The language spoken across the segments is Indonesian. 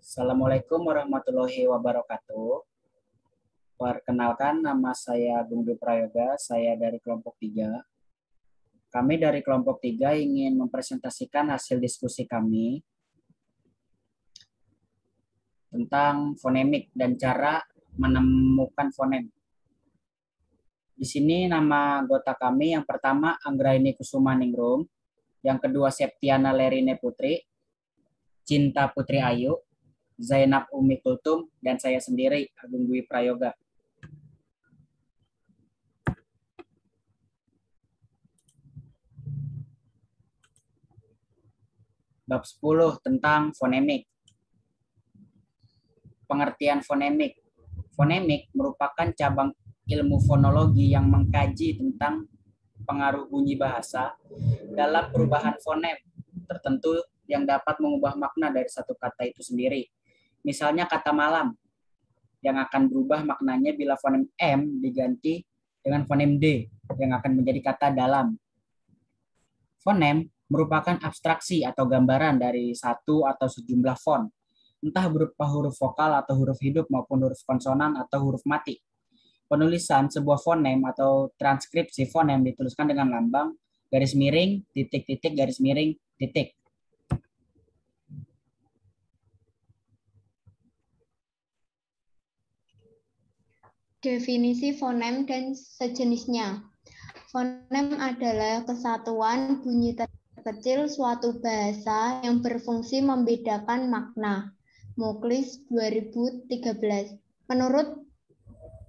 Assalamualaikum warahmatullahi wabarakatuh. Perkenalkan, nama saya Gung Dwi Prayoga, saya dari kelompok 3. Kami dari kelompok 3 ingin mempresentasikan hasil diskusi kami tentang fonemik dan cara menemukan fonem. Di sini nama anggota kami yang pertama Anggraini Kusuma Ningrum, yang kedua Septiana Lerine Putri, Cinta Putri Ayu, Zainab Umi Kultum, dan saya sendiri, Agung Dwi Prayoga. Bab 10 tentang fonemik. Pengertian fonemik. Fonemik merupakan cabang ilmu fonologi yang mengkaji tentang pengaruh bunyi bahasa dalam perubahan fonem tertentu yang dapat mengubah makna dari satu kata itu sendiri. Misalnya kata malam yang akan berubah maknanya bila fonem M diganti dengan fonem D yang akan menjadi kata dalam. Fonem merupakan abstraksi atau gambaran dari satu atau sejumlah font, entah berupa huruf vokal atau huruf hidup maupun huruf konsonan atau huruf mati. Penulisan sebuah fonem atau transkripsi fonem dituliskan dengan lambang garis miring, titik-titik, garis miring, titik. Definisi fonem dan sejenisnya. Fonem adalah kesatuan bunyi terkecil suatu bahasa yang berfungsi membedakan makna. Muklis 2013. Menurut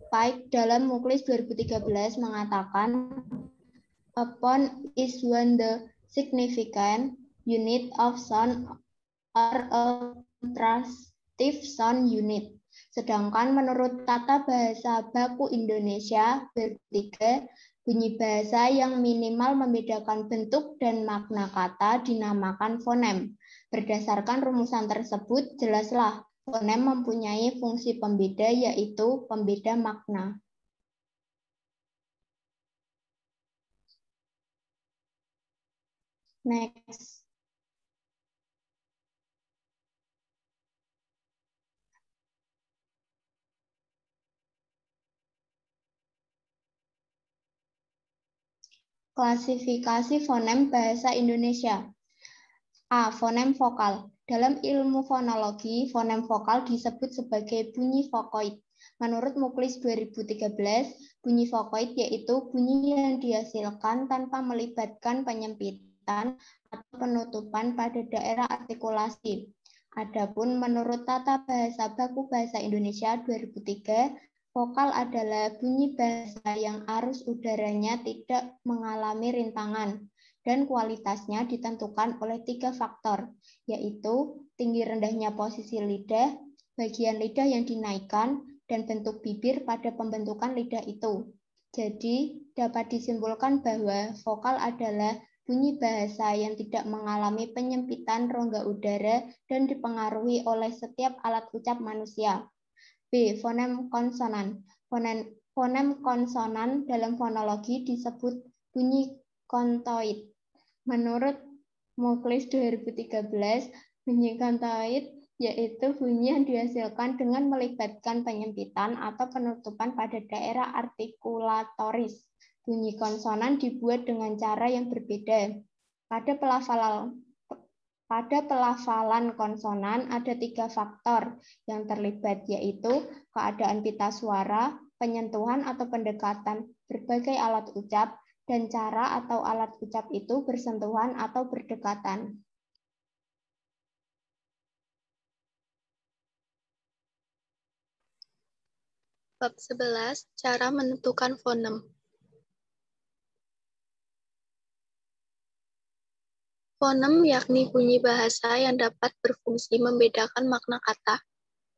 Pike dalam Muklis 2013 mengatakan, a font is when the significant unit of sound or a contrastive sound unit. Sedangkan menurut Tata Bahasa Baku Indonesia 2003, bunyi bahasa yang minimal membedakan bentuk dan makna kata dinamakan fonem. Berdasarkan rumusan tersebut, jelaslah fonem mempunyai fungsi pembeda, yaitu pembeda makna. Next. Klasifikasi fonem bahasa Indonesia. A. Fonem vokal. Dalam ilmu fonologi, fonem vokal disebut sebagai bunyi vokoid. Menurut Muklis 2013, bunyi vokoid yaitu bunyi yang dihasilkan tanpa melibatkan penyempitan atau penutupan pada daerah artikulasi. Adapun menurut Tata Bahasa Baku Bahasa Indonesia 2003, vokal adalah bunyi bahasa yang arus udaranya tidak mengalami rintangan dan kualitasnya ditentukan oleh 3 faktor, yaitu tinggi rendahnya posisi lidah, bagian lidah yang dinaikkan, dan bentuk bibir pada pembentukan lidah itu. Jadi, dapat disimpulkan bahwa vokal adalah bunyi bahasa yang tidak mengalami penyempitan rongga udara dan dipengaruhi oleh setiap alat ucap manusia. B. Fonem konsonan. Fonem konsonan dalam fonologi disebut bunyi kontoid. Menurut Muklis 2013, bunyi kontoid yaitu bunyi yang dihasilkan dengan melibatkan penyempitan atau penutupan pada daerah artikulatoris. Bunyi konsonan dibuat dengan cara yang berbeda. Pada pelafalan konsonan ada 3 faktor yang terlibat, yaitu keadaan pita suara, penyentuhan atau pendekatan berbagai alat ucap, dan cara atau alat ucap itu bersentuhan atau berdekatan. Bab 11. Cara menentukan fonem. Fonem yakni bunyi bahasa yang dapat berfungsi membedakan makna kata.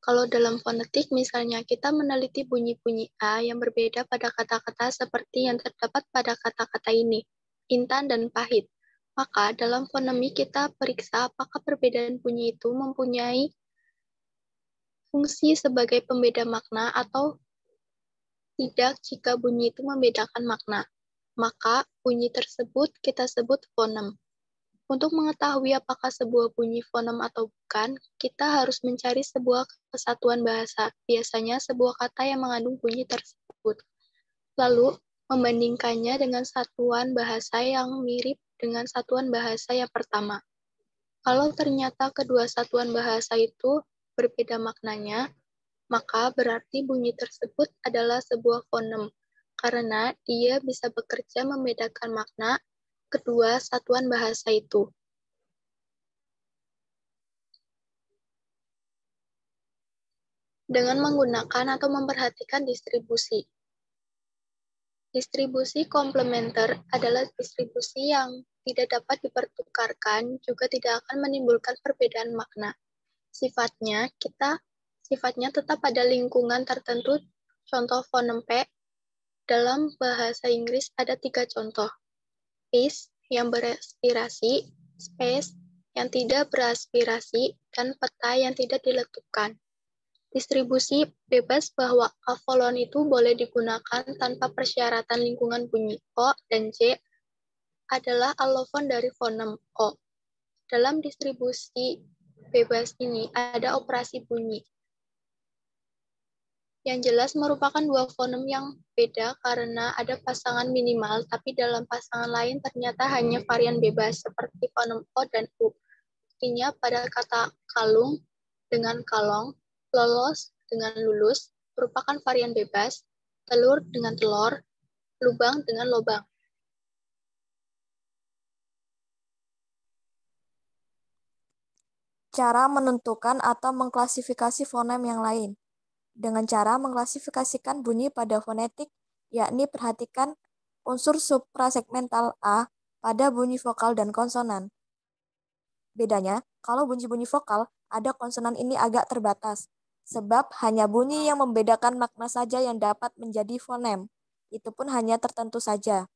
Kalau dalam fonetik, misalnya kita meneliti bunyi-bunyi A yang berbeda pada kata-kata seperti yang terdapat pada kata-kata ini, intan dan pahit. Maka dalam fonemik kita periksa apakah perbedaan bunyi itu mempunyai fungsi sebagai pembeda makna atau tidak. Jika bunyi itu membedakan makna, maka bunyi tersebut kita sebut fonem. Untuk mengetahui apakah sebuah bunyi fonem atau bukan, kita harus mencari sebuah kesatuan bahasa, biasanya sebuah kata yang mengandung bunyi tersebut. Lalu, membandingkannya dengan satuan bahasa yang mirip dengan satuan bahasa yang pertama. Kalau ternyata kedua satuan bahasa itu berbeda maknanya, maka berarti bunyi tersebut adalah sebuah fonem, karena dia bisa bekerja membedakan makna kedua satuan bahasa itu. Dengan menggunakan atau memperhatikan distribusi. Distribusi komplementer adalah distribusi yang tidak dapat dipertukarkan, juga tidak akan menimbulkan perbedaan makna. Sifatnya tetap pada lingkungan tertentu. Contoh fonem P dalam bahasa Inggris ada 3 contoh. Peace yang beraspirasi, space yang tidak beraspirasi, dan peta yang tidak diletupkan. Distribusi bebas bahwa avolon itu boleh digunakan tanpa persyaratan lingkungan bunyi. O dan J adalah alofon dari fonem O. Dalam distribusi bebas ini ada operasi bunyi. Yang jelas merupakan dua fonem yang beda karena ada pasangan minimal, tapi dalam pasangan lain ternyata hanya varian bebas, seperti fonem O dan U. Artinya pada kata kalung dengan kalong, lolos dengan lulus, merupakan varian bebas, telur dengan telur, lubang dengan lobang. Cara menentukan atau mengklasifikasi fonem yang lain. Dengan cara mengklasifikasikan bunyi pada fonetik, yakni perhatikan unsur suprasegmental A pada bunyi vokal dan konsonan. Bedanya, kalau bunyi-bunyi vokal, ada konsonan ini agak terbatas, sebab hanya bunyi yang membedakan makna saja yang dapat menjadi fonem. Itu pun hanya tertentu saja.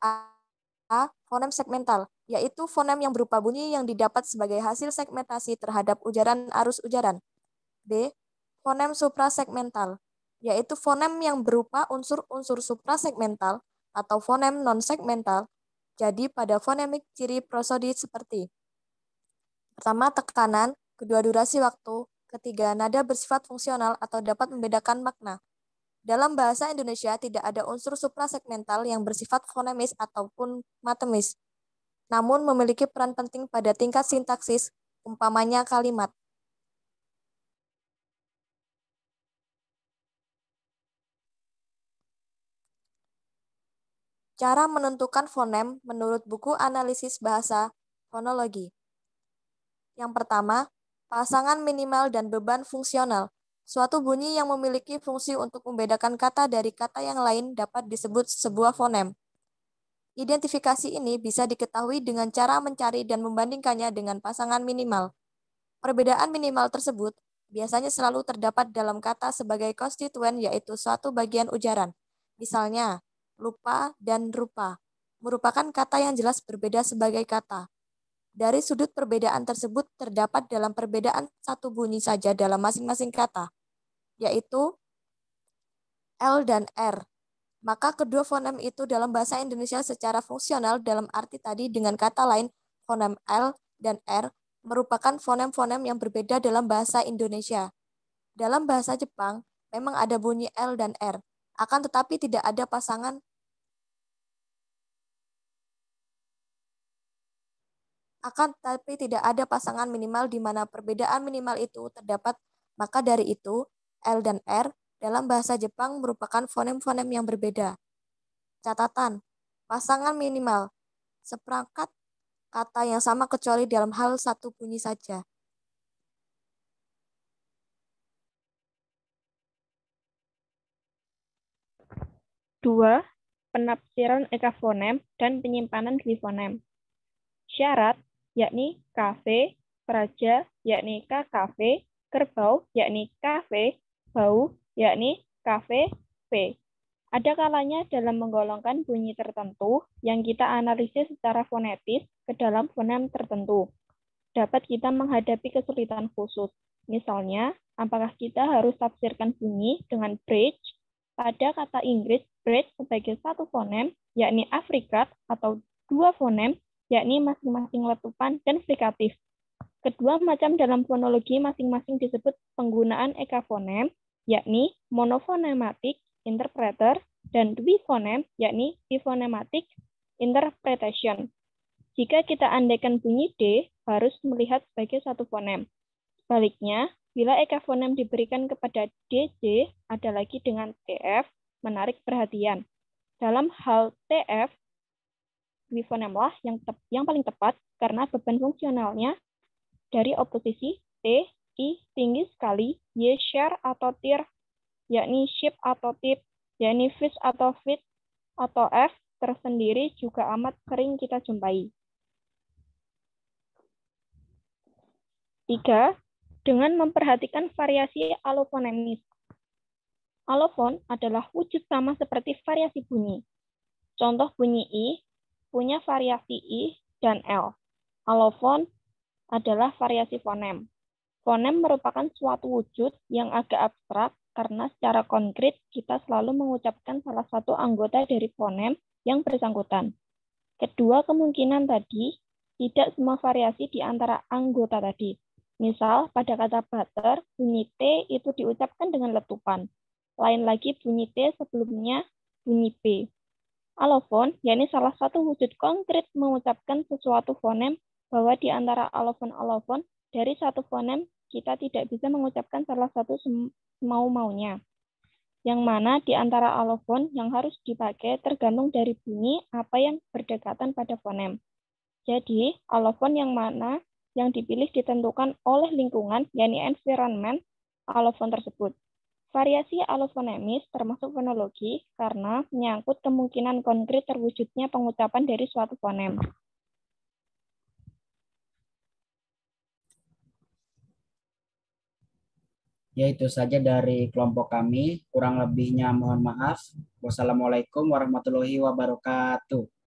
A. Fonem segmental, yaitu fonem yang berupa bunyi yang didapat sebagai hasil segmentasi terhadap ujaran arus ujaran. B. Fonem suprasegmental, yaitu fonem yang berupa unsur-unsur suprasegmental atau fonem non-segmental. Jadi pada fonemik ciri prosodi seperti: pertama, tekanan, kedua, durasi waktu, ketiga, nada bersifat fungsional atau dapat membedakan makna. Dalam bahasa Indonesia tidak ada unsur suprasegmental yang bersifat fonemis ataupun matemis, namun memiliki peran penting pada tingkat sintaksis, umpamanya kalimat. Cara menentukan fonem menurut buku analisis bahasa fonologi. Yang pertama, pasangan minimal dan beban fungsional. Suatu bunyi yang memiliki fungsi untuk membedakan kata dari kata yang lain dapat disebut sebuah fonem. Identifikasi ini bisa diketahui dengan cara mencari dan membandingkannya dengan pasangan minimal. Perbedaan minimal tersebut biasanya selalu terdapat dalam kata sebagai konstituen, yaitu suatu bagian ujaran. Misalnya, lupa dan rupa merupakan kata yang jelas berbeda sebagai kata. Dari sudut perbedaan tersebut terdapat dalam perbedaan satu bunyi saja dalam masing-masing kata, yaitu L dan R. Maka kedua fonem itu dalam bahasa Indonesia secara fungsional dalam arti tadi dengan kata lain, fonem L dan R merupakan fonem-fonem yang berbeda dalam bahasa Indonesia. Dalam bahasa Jepang, memang ada bunyi L dan R, akan tetapi tidak ada pasangan minimal di mana perbedaan minimal itu terdapat. Maka dari itu, L dan R dalam bahasa Jepang merupakan fonem-fonem yang berbeda. Catatan, pasangan minimal, seperangkat kata yang sama kecuali dalam hal satu bunyi saja. Dua, penafsiran ekafonem dan penyimpanan glifonem. Syarat, yakni KV, praja, yakni KKV, kerbau, yakni KV, bau, yakni KVP. Ada kalanya dalam menggolongkan bunyi tertentu yang kita analisis secara fonetis ke dalam fonem tertentu, dapat kita menghadapi kesulitan khusus. Misalnya, apakah kita harus tafsirkan bunyi dengan bridge pada kata Inggris bridge sebagai satu fonem, yakni affricate, atau dua fonem, yakni masing-masing letupan dan frikatif. Kedua macam dalam fonologi masing-masing disebut penggunaan ekafonem, yakni monofonematic interpreter, dan difonem, yakni difonematic interpretation. Jika kita andaikan bunyi D, harus melihat sebagai satu fonem. Sebaliknya, bila ekafonem diberikan kepada DJ, ada lagi dengan TF, menarik perhatian. Dalam hal TF, difonemlah yang paling tepat karena beban fungsionalnya dari oposisi T, I tinggi sekali, Y share atau tir, yakni ship atau tip, yakni fish atau fit, atau F tersendiri juga amat sering kita jumpai. 3. Dengan memperhatikan variasi alofonemis. Alofon adalah wujud sama seperti variasi bunyi. Contoh bunyi I punya variasi I dan L. Alofon adalah variasi fonem. Fonem merupakan suatu wujud yang agak abstrak karena secara konkret kita selalu mengucapkan salah satu anggota dari fonem yang bersangkutan. Kedua kemungkinan tadi, tidak semua variasi di antara anggota tadi. Misal, pada kata butter, bunyi T itu diucapkan dengan letupan. Lain lagi bunyi T sebelumnya bunyi B. Alofon, yakni salah satu wujud konkret mengucapkan sesuatu fonem, bahwa di antara alofon-alofon, dari satu fonem, kita tidak bisa mengucapkan salah satu semau-maunya. Yang mana di antara alofon yang harus dipakai tergantung dari bunyi apa yang berdekatan pada fonem. Jadi, alofon yang mana yang dipilih ditentukan oleh lingkungan, yakni environment, alofon tersebut. Variasi alofonemis termasuk fonologi karena menyangkut kemungkinan konkret terwujudnya pengucapan dari suatu fonem. Ya, itu saja dari kelompok kami. Kurang lebihnya mohon maaf. Wassalamualaikum warahmatullahi wabarakatuh.